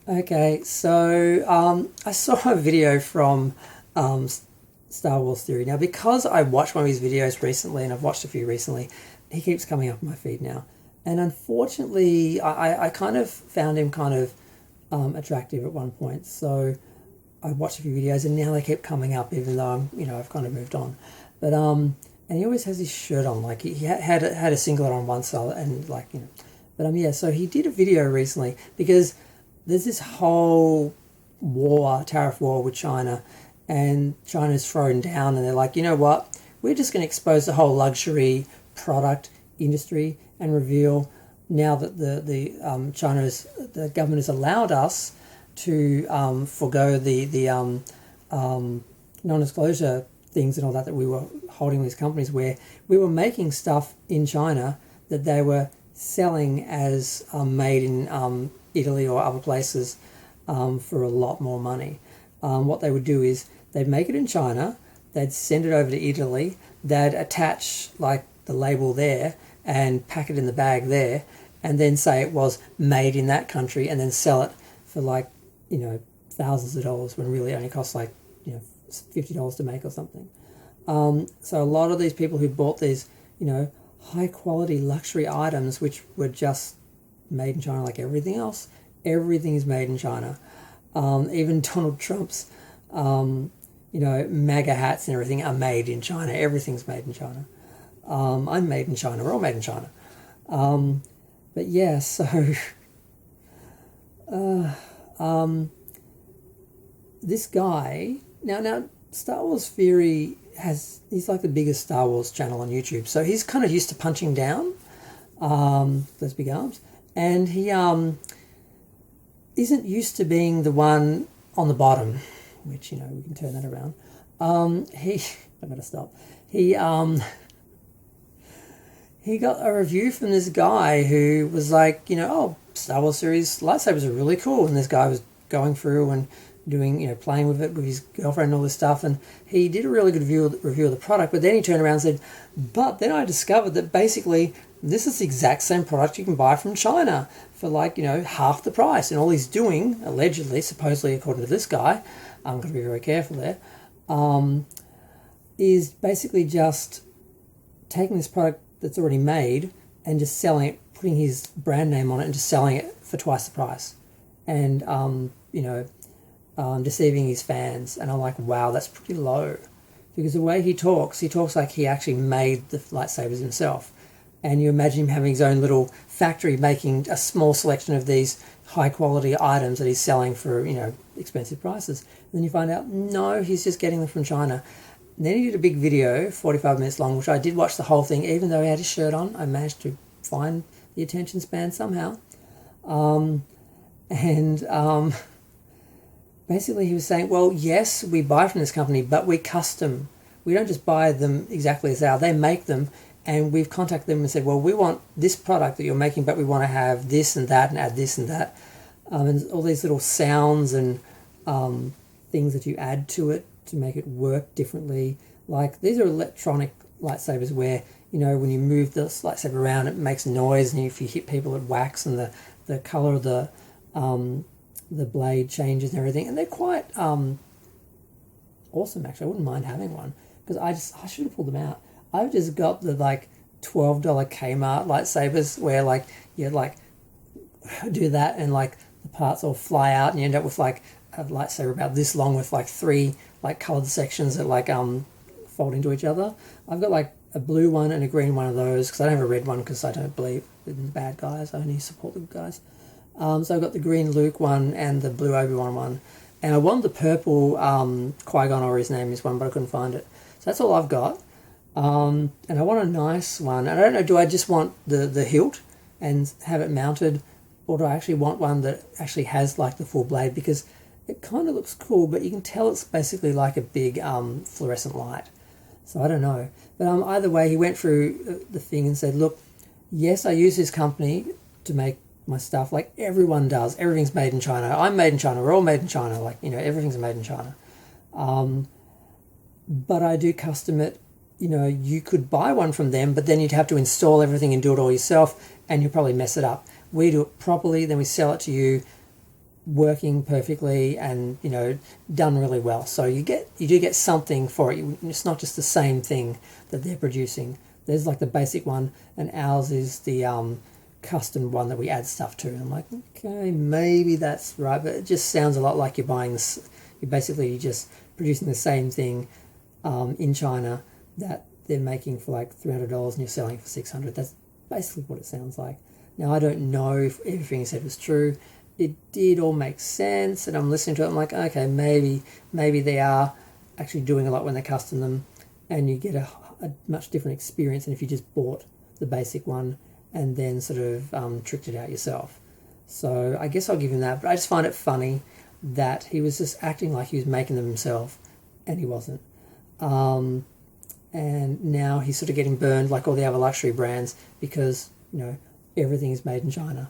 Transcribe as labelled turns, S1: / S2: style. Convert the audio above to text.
S1: Okay, so I saw a video from um, Star Wars Theory. Now, because I watched one of his videos recently, and I've watched a few recently, he keeps coming up on my feed now. And unfortunately, I kind of found him kind of attractive at one point. So I watched a few videos, and now they keep coming up, even though I've kind of moved on. But and he always has his shirt on, like he had a singlet on one side, and but yeah. So he did a video recently because there's this whole tariff war with China, and China's thrown down, and they're like, you know what? We're just going to expose the whole luxury product industry and reveal now that the government has allowed us to forego the non-disclosure things and all that we were holding with these companies, where we were making stuff in China that they were selling as made in Italy or other places for a lot more money. What they would do is they'd make it in China, they'd send it over to Italy, they'd attach like the label there and pack it in the bag there, and then say it was made in that country, and then sell it for like thousands of dollars when really it only costs like $50 to make or something. So a lot of these people who bought these high quality luxury items, which were just made in China, like everything else, everything is made in China. Even Donald Trump's MAGA hats and everything are made in China. Everything's made in China. I'm made in China. We're all made in China. But yeah, so this guy now Star Wars Theory he's like the biggest Star Wars channel on YouTube, so he's kind of used to punching down those big arms, and he isn't used to being the one on the bottom, which we can turn that around. He I better stop. He got a review from this guy who was like, oh, Star Wars series lightsabers are really cool, and this guy was going through and doing, playing with it with his girlfriend and all this stuff, and he did a really good review of the product, but then he turned around and said, but then I discovered that basically this is the exact same product you can buy from China for like, half the price, and all he's doing, allegedly, supposedly according to this guy, I'm going to be very careful there, is basically just taking this product that's already made and just selling it, putting his brand name on it and just selling it for twice the price, and deceiving his fans. And I'm like, wow, that's pretty low, because the way he talks like he actually made the lightsabers himself, and you imagine him having his own little factory making a small selection of these high quality items that he's selling for expensive prices, and then you find out no, he's just getting them from China. And then he did a big video, 45 minutes long, which I did watch the whole thing, even though he had his shirt on. I managed to find the attention span somehow. Basically he was saying, well, yes, we buy from this company, but we custom. We don't just buy them exactly as they are. They make them, and we've contacted them and said, well, we want this product that you're making, but we want to have this and that and add this and that. And all these little sounds and things that you add to it to make it work differently. Like, these are electronic lightsabers where, when you move the lightsaber around, it makes noise, and if you hit people, it whacks, and the color of the blade changes and everything. And they're quite awesome, actually. I wouldn't mind having one, because I should have pulled them out. I've just got the like $12 Kmart lightsabers where like you like do that, and like the parts all fly out, and you end up with like a lightsaber about this long with like 3 like colored sections that like fold into each other. I've got like a blue one and a green one of those, because I don't have a red one because I don't believe in the bad guys. I only support the good guys. So I've got the green Luke one and the blue Obi-Wan one, and I want the purple Qui-Gon, or his name is one, but I couldn't find it. So that's all I've got. And I want a nice one. And I don't know, do I just want the hilt and have it mounted, or do I actually want one that actually has like the full blade? Because it kind of looks cool, but you can tell it's basically like a big fluorescent light. So I don't know. But either way, he went through the thing and said, look, yes, I use this company to make my stuff like everyone does. Everything's made in China. I'm made in China. We're all made in China. Like, everything's made in China. But I do custom it. You could buy one from them, but then you'd have to install everything and do it all yourself, and you'll probably mess it up. We do it properly, then we sell it to you working perfectly and done really well. So you do get something for it. It's not just the same thing that they're producing. There's like the basic one, and ours is the custom one that we add stuff to. And I'm like, okay, maybe that's right, but it just sounds a lot like you're buying this. You're basically just producing the same thing in China that they're making for like $300 and you're selling for $600. That's basically what it sounds like. Now I don't know if everything he said was true. It did all make sense, and I'm listening to it. I'm like, okay, maybe they are actually doing a lot when they custom them, and you get a much different experience than if you just bought the basic one and then sort of tricked it out yourself. So I guess I'll give him that. But I just find it funny that he was just acting like he was making them himself, and he wasn't. And now he's sort of getting burned like all the other luxury brands because everything is made in China.